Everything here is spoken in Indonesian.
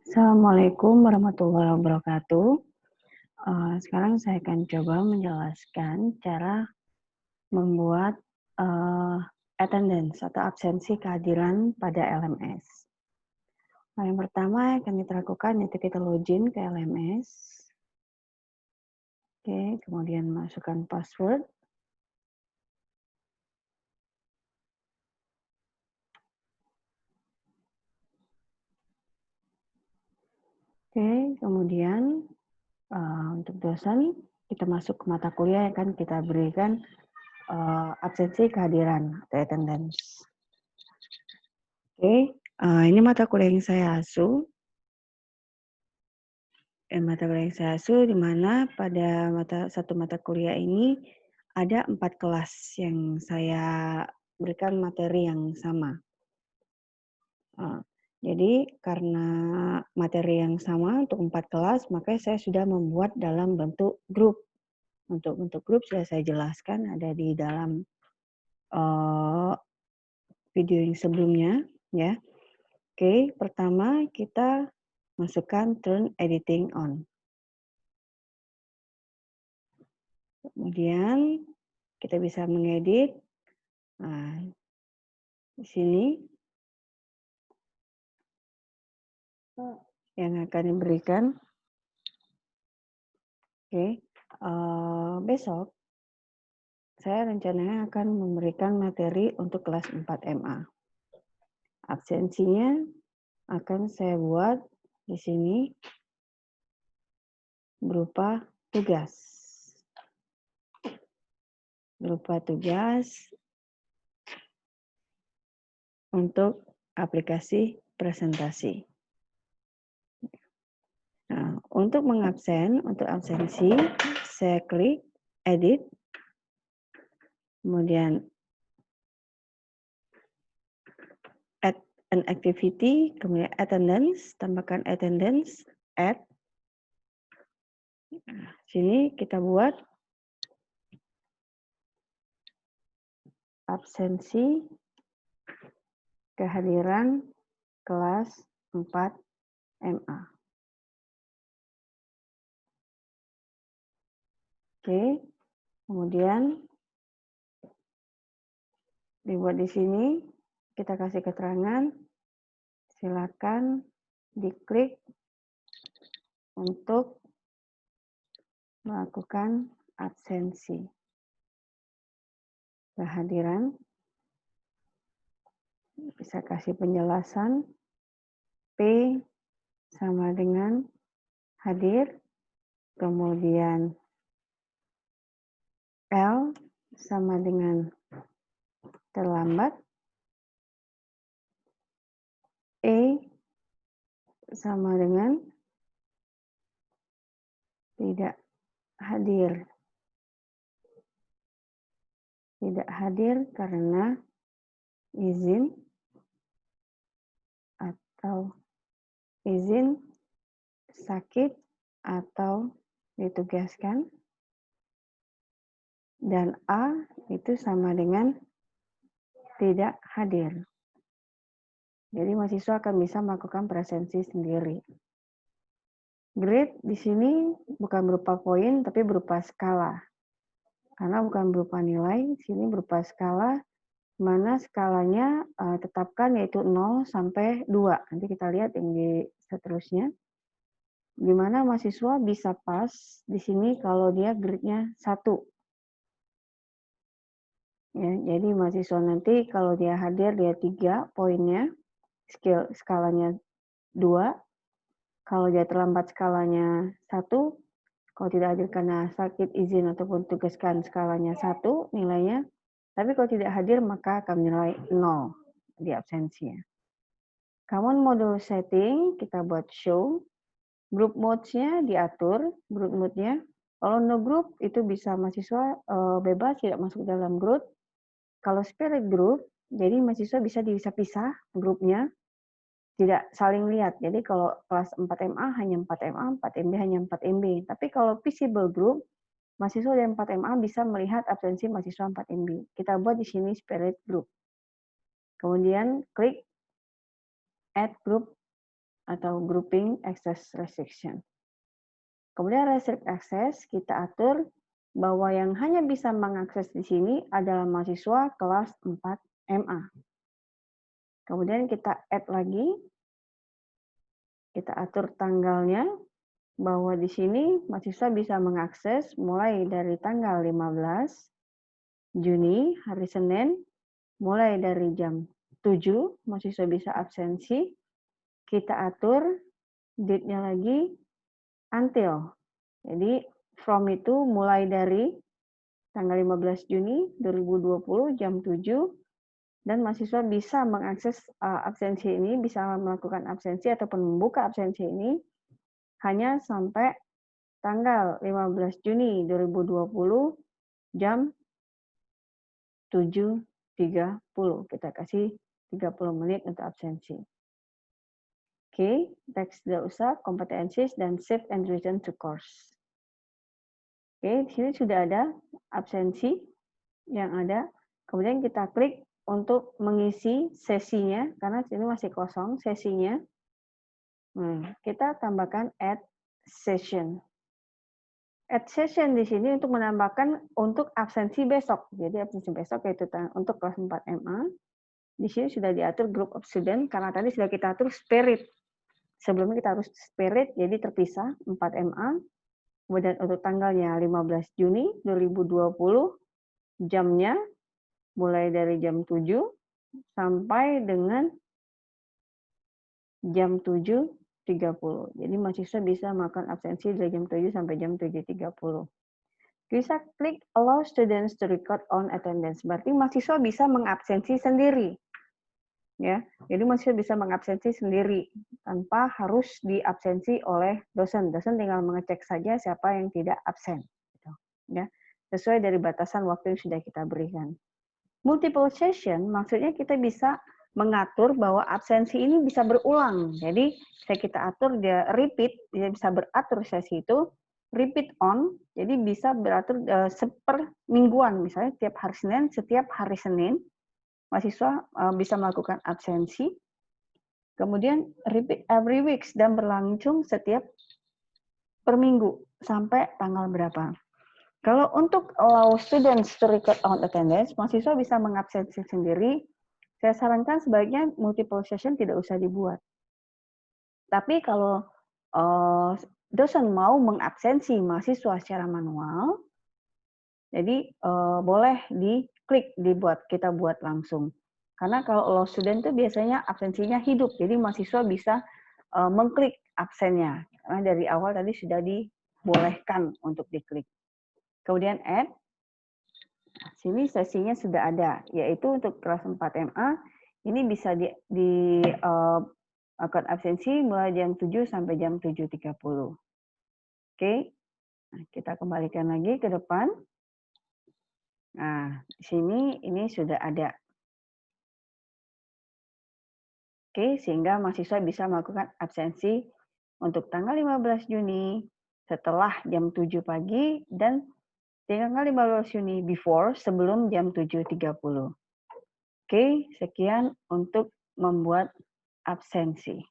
Assalamualaikum warahmatullahi wabarakatuh. Sekarang saya akan coba menjelaskan cara membuat attendance atau absensi kehadiran pada LMS. Yang pertama yang akan kita lakukan yaitu kita login ke LMS. Oke, kemudian masukkan password. Oke, kemudian untuk dosen kita masuk ke mata kuliah yang akan kita berikan absensi kehadiran atau attendance. Oke, ini mata kuliah yang saya asuh. Mata kuliah yang saya asuh di mana pada satu mata kuliah ini ada 4 kelas yang saya berikan materi yang sama. Jadi karena materi yang sama untuk 4 kelas, maka saya sudah membuat dalam bentuk grup. Untuk bentuk grup sudah saya jelaskan ada di dalam video yang sebelumnya, ya. Oke, pertama kita masukkan turn editing on. Kemudian kita bisa mengedit. Nah, di sini yang akan diberikan. Oke, besok saya rencananya akan memberikan materi untuk kelas 4 MA. Absensinya akan saya buat di sini berupa tugas. Untuk aplikasi presentasi. Nah, untuk absensi, saya klik edit, kemudian add an activity, kemudian attendance, tambahkan attendance, add. Nah, sini kita buat absensi kehadiran kelas 4 MA. Oke, kemudian dibuat di sini, kita kasih keterangan, silakan diklik untuk melakukan absensi kehadiran. Bisa kasih penjelasan, P sama dengan hadir, kemudian L sama dengan terlambat, E sama dengan tidak hadir. Tidak hadir karena izin atau izin sakit atau ditugaskan. Dan A itu sama dengan tidak hadir. Jadi mahasiswa akan bisa melakukan presensi sendiri. Grade di sini bukan berupa poin, tapi berupa skala. Karena bukan berupa nilai, di sini berupa skala, mana skalanya tetapkan yaitu 0 sampai 2. Nanti kita lihat yang di seterusnya. Di mana mahasiswa bisa pas di sini kalau dia grade-nya 1. Ya, jadi mahasiswa nanti kalau dia hadir dia 3 poinnya, skalanya 2. Kalau dia terlambat skalanya 1. Kalau tidak hadir karena sakit, izin, ataupun tugaskan skalanya 1 nilainya. Tapi kalau tidak hadir maka akan nilai 0 di absensinya. Common module setting kita buat show. Group modes-nya diatur, group mode-nya. Kalau no group itu bisa mahasiswa bebas tidak masuk dalam grup. Kalau spirit group, jadi mahasiswa bisa dipisah grupnya, tidak saling lihat. Jadi kalau kelas 4 MA hanya 4 MA, 4 MB hanya 4 MB. Tapi kalau visible group, mahasiswa dari 4 MA bisa melihat absensi mahasiswa 4 MB. Kita buat di sini spirit group. Kemudian klik add group atau grouping access restriction. Kemudian restrict access kita atur bahwa yang hanya bisa mengakses di sini adalah mahasiswa kelas 4 MA. Kemudian kita add lagi, kita atur tanggalnya bahwa di sini mahasiswa bisa mengakses mulai dari tanggal 15 Juni, hari Senin, mulai dari jam 7, mahasiswa bisa absensi. Kita atur date-nya lagi until. Jadi from itu mulai dari tanggal 15 Juni 2020 jam 7 dan mahasiswa bisa mengakses absensi ini, bisa melakukan absensi ataupun membuka absensi ini hanya sampai tanggal 15 Juni 2020 jam 7.30. Kita kasih 30 menit untuk absensi. Oke, teks tidak usah, kompetensi dan save and return to course. Oke, di sini sudah ada absensi yang ada. Kemudian kita klik untuk mengisi sesinya, karena ini masih kosong sesinya. Kita tambahkan add session. Add session di sini untuk menambahkan untuk absensi besok. Jadi absensi besok yaitu untuk kelas 4 MA. Di sini sudah diatur group of student, karena tadi sudah kita atur spirit. Sebelumnya kita harus spirit, jadi terpisah 4 MA. Kemudian untuk tanggalnya 15 Juni 2020, jamnya mulai dari jam 7 sampai dengan jam 7.30. Jadi mahasiswa bisa melakukan absensi dari jam 7 sampai jam 7.30. Bisa klik allow students to record on attendance. Berarti mahasiswa bisa mengabsensi sendiri. Ya, jadi mahasiswa bisa mengabsensi sendiri tanpa harus diabsensi oleh dosen. Dosen tinggal mengecek saja siapa yang tidak absen, gitu. Ya, sesuai dari batasan waktu yang sudah kita berikan. Multiple session maksudnya kita bisa mengatur bahwa absensi ini bisa berulang. Jadi kita atur dia repeat, dia bisa beratur sesi itu repeat on. Jadi bisa beratur seper mingguan, misalnya setiap hari Senin mahasiswa bisa melakukan absensi, kemudian repeat every weeks dan berlangsung setiap per minggu sampai tanggal berapa. Kalau untuk allow students to record on attendance, mahasiswa bisa mengabsensi sendiri. Saya sarankan sebaiknya multiple session tidak usah dibuat. Tapi kalau dosen mau mengabsensi mahasiswa secara manual, jadi boleh diklik kita buat langsung. Karena kalau allow student itu biasanya absensinya hidup, jadi mahasiswa bisa mengklik absennya. Karena dari awal tadi sudah dibolehkan untuk diklik. Kemudian add, sini sesinya sudah ada, yaitu untuk kelas 4 MA, ini bisa akan absensi mulai jam 7 sampai jam 7.30. Oke, nah, kita kembalikan lagi ke depan. Nah, di sini ini sudah ada. Oke, sehingga mahasiswa bisa melakukan absensi untuk tanggal 15 Juni setelah jam 7 pagi dan tanggal 15 Juni sebelum jam 7.30. Oke, sekian untuk membuat absensi.